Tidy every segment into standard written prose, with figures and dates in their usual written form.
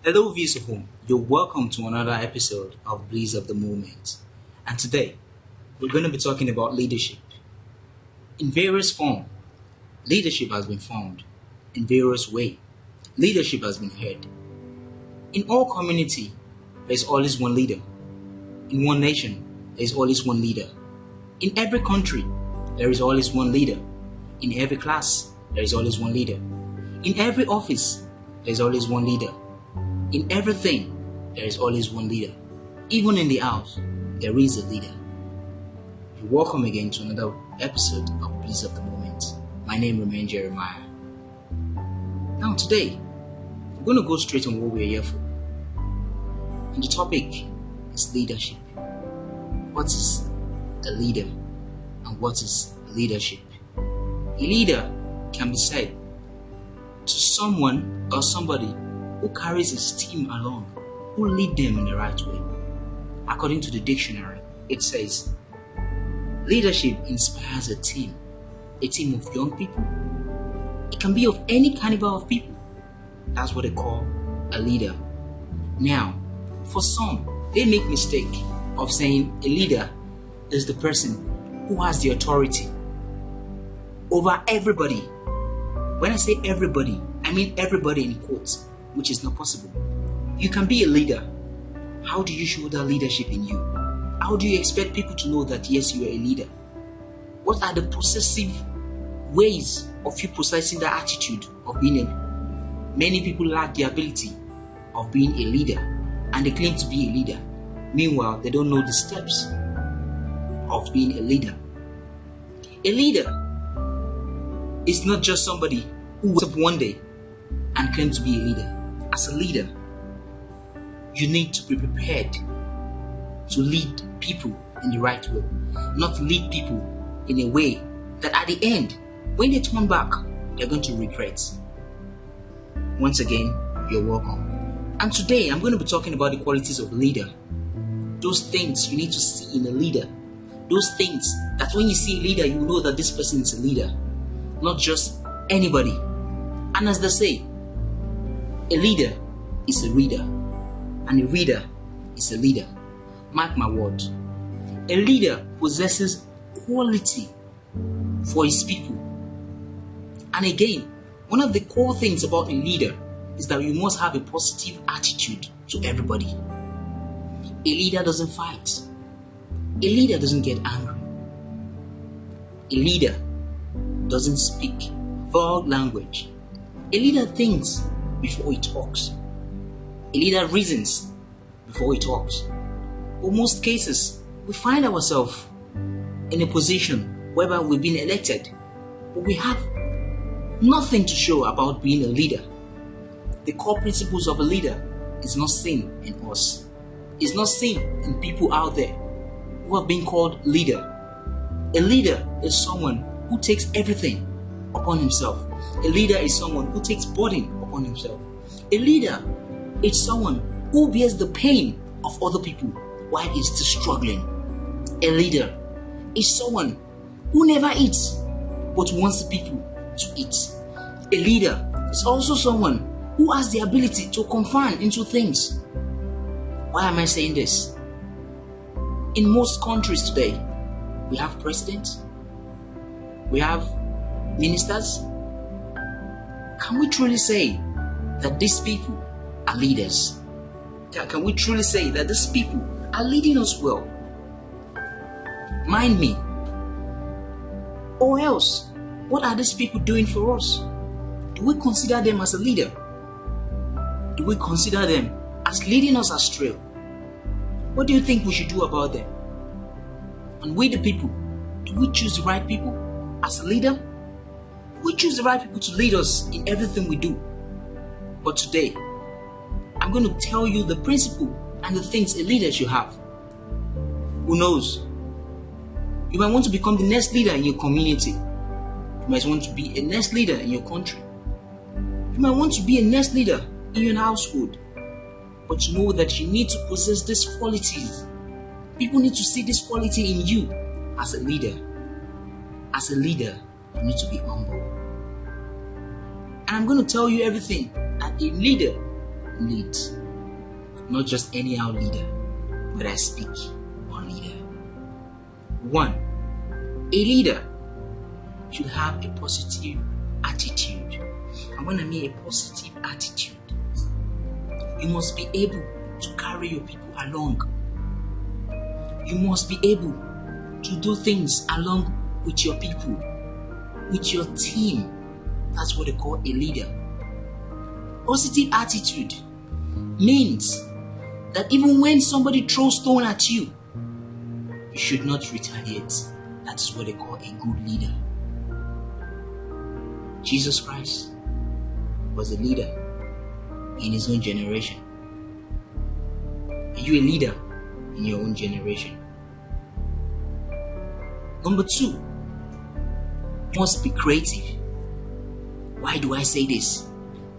Hello, viewers at home. You're welcome to another episode of Bliss of the Moment. And today, we're going to be talking about leadership. In various form, leadership has been formed. In various way, leadership has been heard. In all community, there's always one leader. In one nation, there's always one leader. In every country, there is always one leader. In every class, there is always one leader. In every office, there's always one leader. In everything, there is always one leader. Even in the house, there is a leader. You're welcome again to another episode of Bliss of the Moment. My name remains Jeremiah. Now today, we're going to go straight on what we're here for. And the topic is leadership. What is a leader and what is leadership? A leader can be said to someone or somebody who carries his team along, who lead them in the right way. According to the dictionary, it says, leadership inspires a team of young people. It can be of any caliber of people. That's what they call a leader. Now, for some, they make mistake of saying a leader is the person who has the authority over everybody. When I say everybody, I mean everybody in quotes, which is not possible. You can be a leader. How do you show that leadership in you? How do you expect people to know that yes, you are a leader? What are the possessive ways of you possessing that attitude of being a... Many people lack the ability of being a leader and they claim to be a leader. Meanwhile, they don't know the steps of being a leader. A leader is not just somebody who wakes up one day and claims to be a leader. As a leader, you need to be prepared to lead people in the right way, not lead people in a way that at the end, when they turn back, they're going to regret. Once again, you're welcome. And today, I'm going to be talking about the qualities of a leader. Those things you need to see in a leader. Those things that when you see a leader, you know that this person is a leader, not just anybody. And as they say, a leader is a reader, and a reader is a leader. Mark my word. A leader possesses quality for his people. And again, one of the core things about a leader is that you must have a positive attitude to everybody. A leader doesn't fight. A leader doesn't get angry. A leader doesn't speak vulgar language. A leader thinks before he talks. A leader reasons before he talks. In most cases, we find ourselves in a position whereby we've been elected, but we have nothing to show about being a leader. The core principles of a leader is not seen in us. It's not seen in people out there who have been called leader. A leader is someone who takes everything upon himself. A leader is someone who takes burden upon himself. A leader is someone who bears the pain of other people while he's still struggling. A leader is someone who never eats but wants the people to eat. A leader is also someone who has the ability to confine into things. Why am I saying this? In most countries today, we have presidents, we have ministers. Can we truly say that these people are leaders? Can we truly say that these people are leading us well? Mind me. Or else, what are these people doing for us? Do we consider them as a leader? Do we consider them as leading us astray? What do you think we should do about them? And we the people, do we choose the right people as a leader? We choose the right people to lead us in everything we do. But today, I'm going to tell you the principle and the things a leader should have. Who knows? You might want to become the next leader in your community. You might want to be a next leader in your country. You might want to be a next leader in your household. But know that you need to possess these qualities. People need to see this quality in you as a leader. As a leader, you need to be humble. And I'm going to tell you everything that a leader lead. Not just anyhow leader, but I speak on leader. 1. A leader should have a positive attitude. And when I mean a positive attitude, you must be able to carry your people along. You must be able to do things along with your people, with your team. That's what they call a leader. Positive attitude means that even when somebody throws stone at you, you should not retaliate. That's what they call a good leader. Jesus Christ was a leader in his own generation. Are you a leader in your own generation? Number 2, you must be creative. Why do I say this?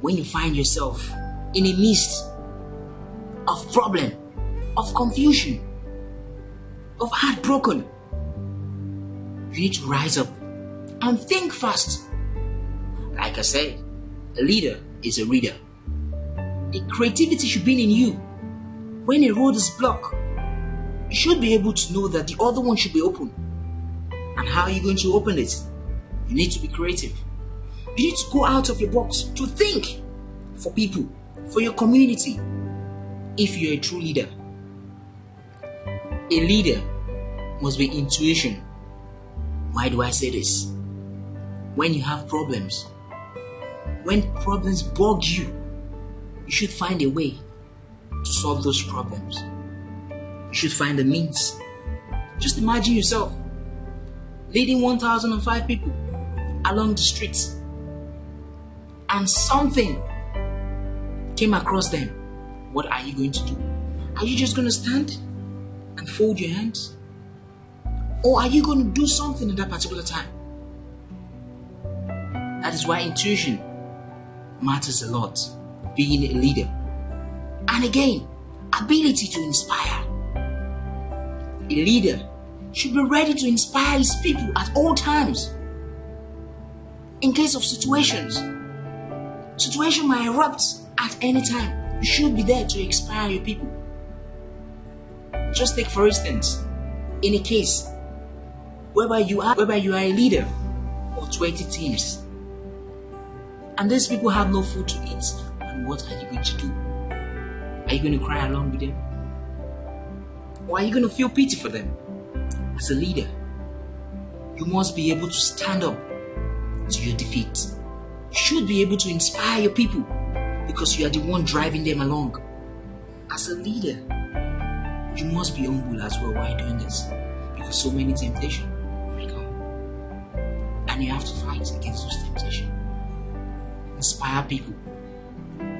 When you find yourself in a midst of problem, of confusion, of heartbroken, you need to rise up and think fast. Like I said, a leader is a reader. The creativity should be in you. When a road is blocked, you should be able to know that the other one should be open. And how are you going to open it? You need to be creative. You need to go out of your box to think for people, for your community. If you're a true leader, a leader must be intuition. Why do I say this? When you have problems, when problems bug you, you should find a way to solve those problems. You should find a means. Just imagine yourself leading 1,005 people along the streets, and something came across them. What are you going to do? Are you just going to stand and fold your hands? Or are you going to do something at that particular time? That is why intuition matters a lot, being a leader. And again, ability to inspire. A leader should be ready to inspire his people at all times. In case of situations might erupt at any time. You should be there to inspire your people. Just take for instance, in a case whereby you are a leader of 20 teams, and these people have no food to eat, and what are you going to do? Are you going to cry along with them? Or are you going to feel pity for them? As a leader, you must be able to stand up to your defeat. You should be able to inspire your people because you are the one driving them along. As a leader, you must be humble as well while doing this, because so many temptations may come, and you have to fight against those temptations. Inspire people.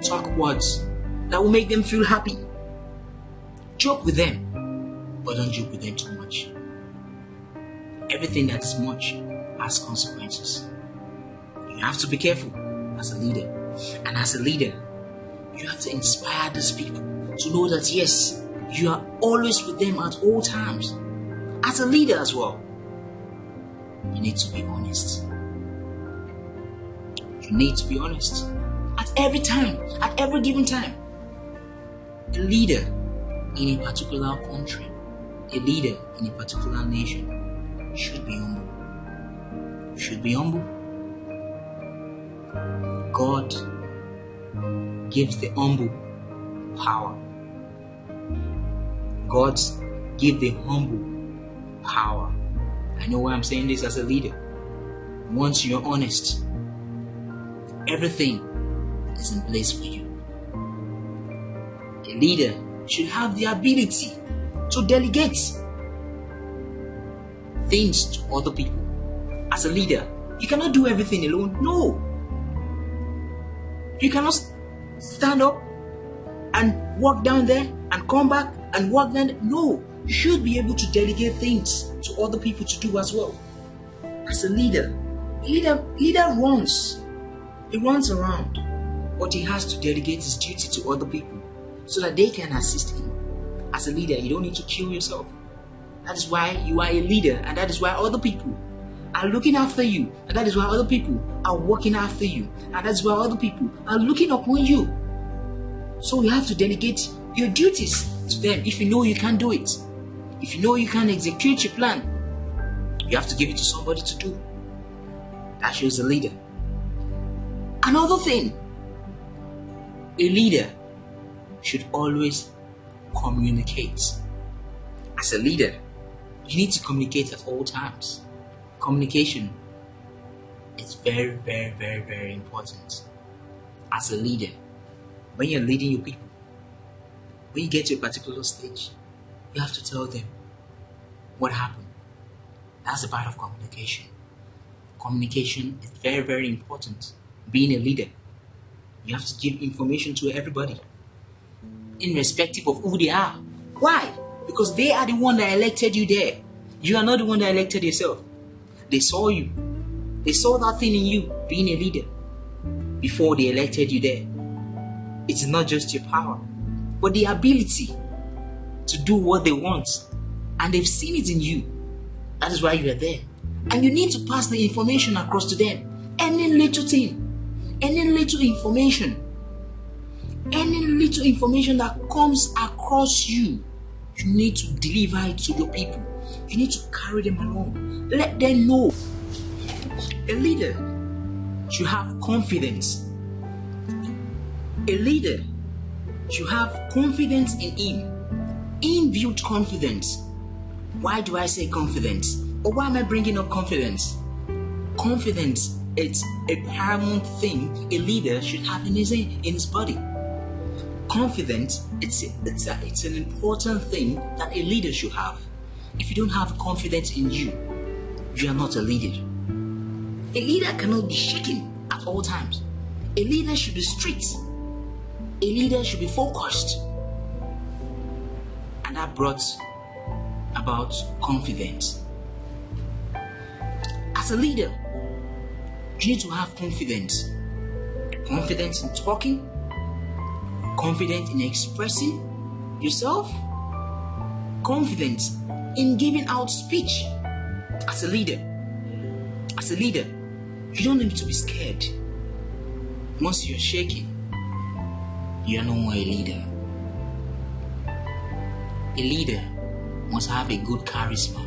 Talk words that will make them feel happy. Joke with them, but don't joke with them too much. Everything that is much has consequences. You have to be careful as a leader. And as a leader, you have to inspire these people to know that yes, you are always with them at all times. As a leader as well, you need to be honest. You need to be honest at every time, at every given time. A leader in a particular country, a leader in a particular nation should be humble. You should be humble. God gives the humble power. God gives the humble power. I know why I'm saying this as a leader. Once you're honest, everything is in place for you. A leader should have the ability to delegate things to other people. As a leader, you cannot do everything alone. No. You cannot stand up and walk down there and come back and walk down there. No. You should be able to delegate things to other people to do as well. As a leader runs. He runs around, but he has to delegate his duty to other people so that they can assist him. As a leader, you don't need to kill yourself. That is why you are a leader, and that is why other people are looking after you, and that is why other people are working after you, and that's why other people are looking upon you. So you have to delegate your duties to them. If you know you can't do it, if you know you can't execute your plan, you have to give it to somebody to do. That shows a leader. Another thing, a leader should always communicate. As a leader, you need to communicate at all times. Communication is very, very, very, very important. As a leader, when you're leading your people, when you get to a particular stage, you have to tell them what happened. That's a part of communication. Communication is very, very important. Being a leader, you have to give information to everybody, irrespective of who they are. Why? Because they are the one that elected you there. You are not the one that elected yourself. They saw you. They saw that thing in you, being a leader, before they elected you there. It's not just your power, but the ability to do what they want. And they've seen it in you. That is why you are there. And you need to pass the information across to them. Any little thing, any little information that comes across you, you need to deliver it to your people. You need to carry them along. Let them know. A leader should have confidence. A leader should have confidence in him. Inbuilt confidence. Why do I say confidence? Or why am I bringing up confidence? Confidence is a paramount thing a leader should have in his body. Confidence, it's an important thing that a leader should have. If you don't have confidence in you, you are not a leader. A leader cannot be shaken at all times. A leader should be strict. A leader should be focused. And that brought about confidence. As a leader, you need to have confidence. Confidence in talking, confidence in expressing yourself, confidence in giving out speech. As a leader, you don't need to be scared. Once you're shaking, you are no more a leader. A leader must have a good charisma.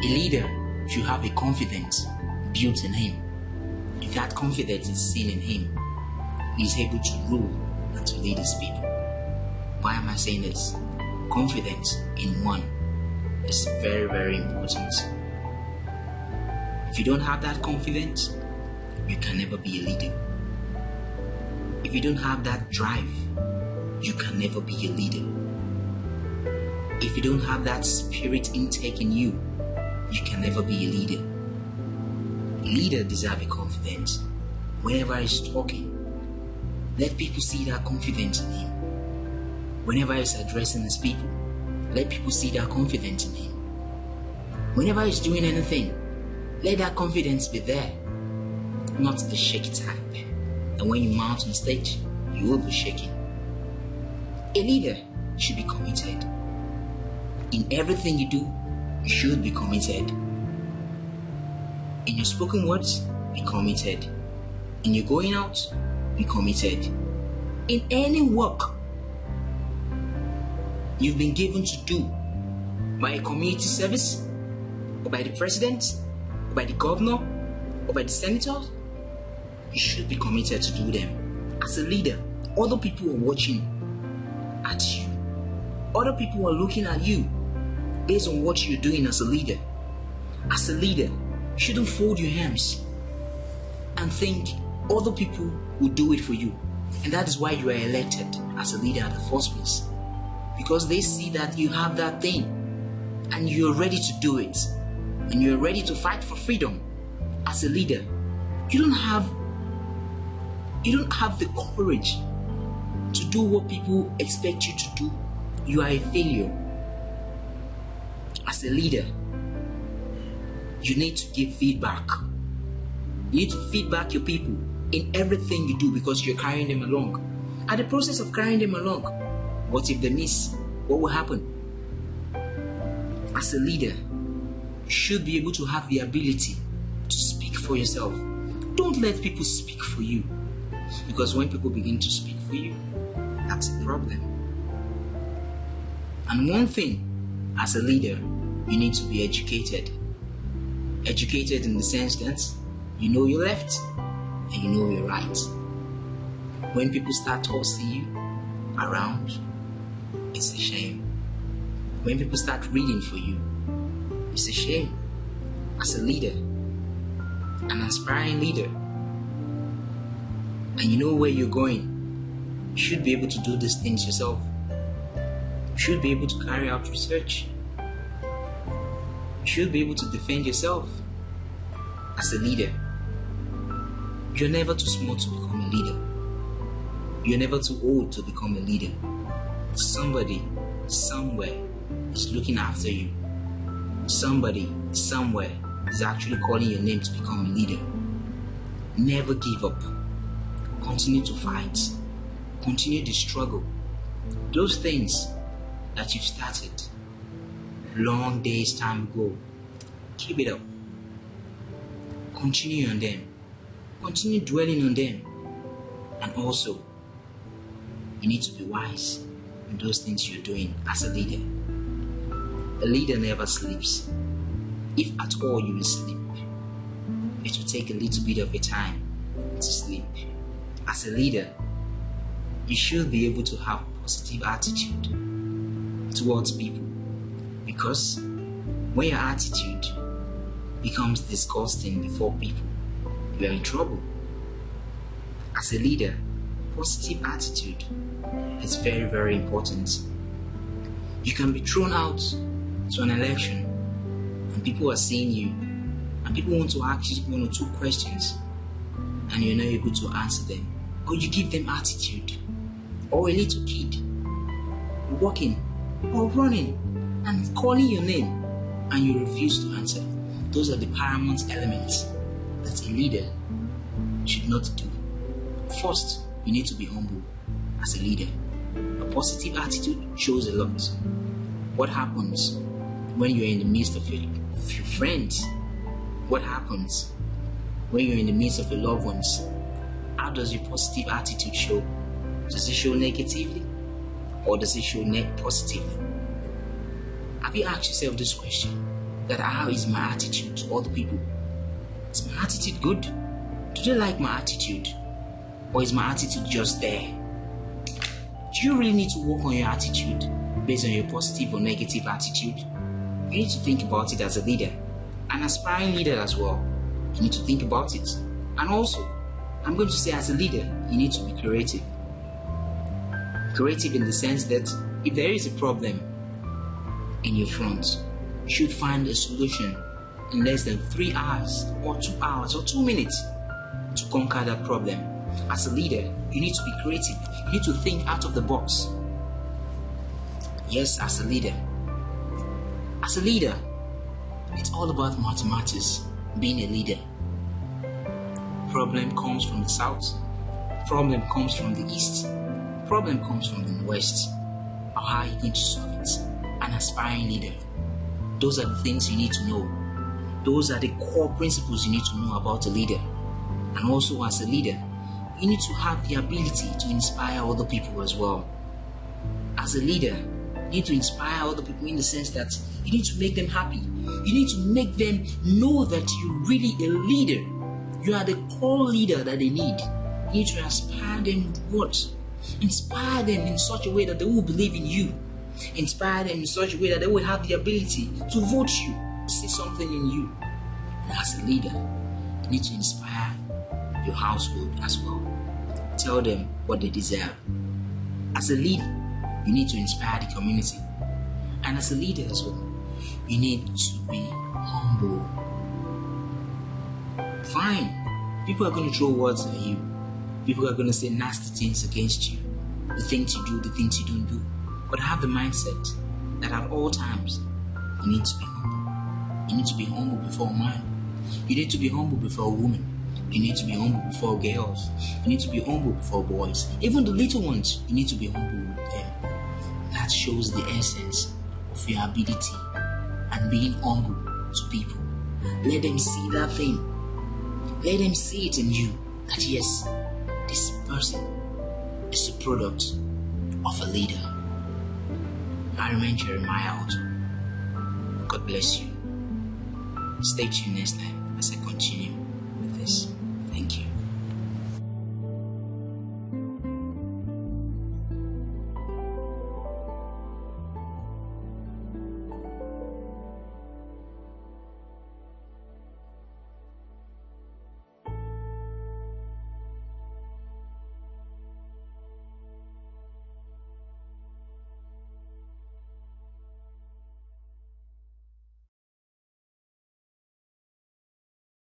A leader should have a confidence built in him. If that confidence is seen in him, he is able to rule and to lead his people. Why am I saying this? Confidence in one is very, very important. If you don't have that confidence, you can never be a leader. If you don't have that drive, you can never be a leader. If you don't have that spirit intake in you, you can never be a leader. A leader deserves a confidence. Whenever he's talking, let people see that confidence in him. Whenever he's addressing his people, let people see that confidence in him. Whenever he's doing anything, let that confidence be there. Not the shaky type. And when you mount on stage, you will be shaking. A leader should be committed. In everything you do, you should be committed. In your spoken words, be committed. In your going out, be committed. In any work you've been given to do by a community service, or by the president, or by the governor, or by the senator, you should be committed to do them. As a leader, other people are watching at you. Other people are looking at you based on what you're doing as a leader. As a leader, you shouldn't fold your hands and think other people will do it for you. And that is why you are elected as a leader in the first place. Because they see that you have that thing and you're ready to do it. And you're ready to fight for freedom. As a leader, you don't have the courage to do what people expect you to do. You are a failure. As a leader, you need to give feedback. You need to feedback your people in everything you do, because you're carrying them along. At the process of carrying them along, what if they miss? What will happen? As a leader, you should be able to have the ability to speak for yourself. Don't let people speak for you, because when people begin to speak for you, that's a problem. And one thing, as a leader, you need to be educated. Educated in the sense that you know your left and you know your right. When people start tossing you around, it's a shame. When people start reading for you, it's a shame. As a leader, an aspiring leader, and you know where you're going, you should be able to do these things yourself. You should be able to carry out research. You should be able to defend yourself. As a leader, you're never too small to become a leader. You're never too old to become a leader. Somebody, somewhere, is looking after you. Somebody, somewhere, is actually calling your name to become a leader. Never give up. Continue to fight. Continue the struggle. Those things that you've started long days time ago, keep it up. Continue on them. Continue dwelling on them. And also, you need to be wise in those things you're doing as a leader. A leader never sleeps. If at all you will sleep, it will take a little bit of a time to sleep. As a leader, you should be able to have positive attitude towards people, because when your attitude becomes disgusting before people, you are in trouble. As a leader, positive attitude is very, very important. You can be thrown out to an election and people are seeing you and people want to ask you 1 or 2 questions and you're not able to answer them, or you give them attitude, or a little kid walking or running and calling your name and you refuse to answer. Those are the paramount elements that a leader should not do. First, you need to be humble as a leader. A positive attitude shows a lot. What happens when you're in the midst of your friends? What happens when you're in the midst of your loved ones? How does your positive attitude show? Does it show negatively or does it show positively? Have you asked yourself this question? That how is my attitude to other people? Is my attitude good? Do they like my attitude? Or is my attitude just there? Do you really need to work on your attitude based on your positive or negative attitude? You need to think about it as a leader, an aspiring leader as well. You need to think about it. And also, I'm going to say as a leader, you need to be creative. Creative in the sense that if there is a problem in your front, you should find a solution in less than 3 hours or 2 hours or 2 minutes to conquer that problem. As a leader, you need to be creative. You need to think out of the box. Yes, as a leader. As a leader, it's all about mathematics, being a leader. Problem comes from the south. Problem comes from the east. Problem comes from the west. How are you going to solve it? An aspiring leader. Those are the things you need to know. Those are the core principles you need to know about a leader. And also as a leader, you need to have the ability to inspire other people as well. As a leader, you need to inspire other people in the sense that you need to make them happy. You need to make them know that you're really a leader. You are the core leader that they need. You need to inspire them with what? Inspire them in such a way that they will believe in you. Inspire them in such a way that they will have the ability to vote you, see something in you. And as a leader, you need to inspire your household as well. Tell them what they deserve. As a leader, you need to inspire the community. And as a leader as well, you need to be humble. Fine, people are going to throw words at you. People are going to say nasty things against you. The things you do, the things you don't do. But have the mindset that at all times, you need to be humble. You need to be humble before a man. You need to be humble before a woman. You need to be humble before girls. You need to be humble before boys. Even the little ones, you need to be humble with them. That shows the essence of your ability and being humble to people. Let them see that thing. Let them see it in you. That yes, this person is product of a leader. I remain Jeremiah Auto. God bless you. Stay tuned next time as I continue with this. Thank you.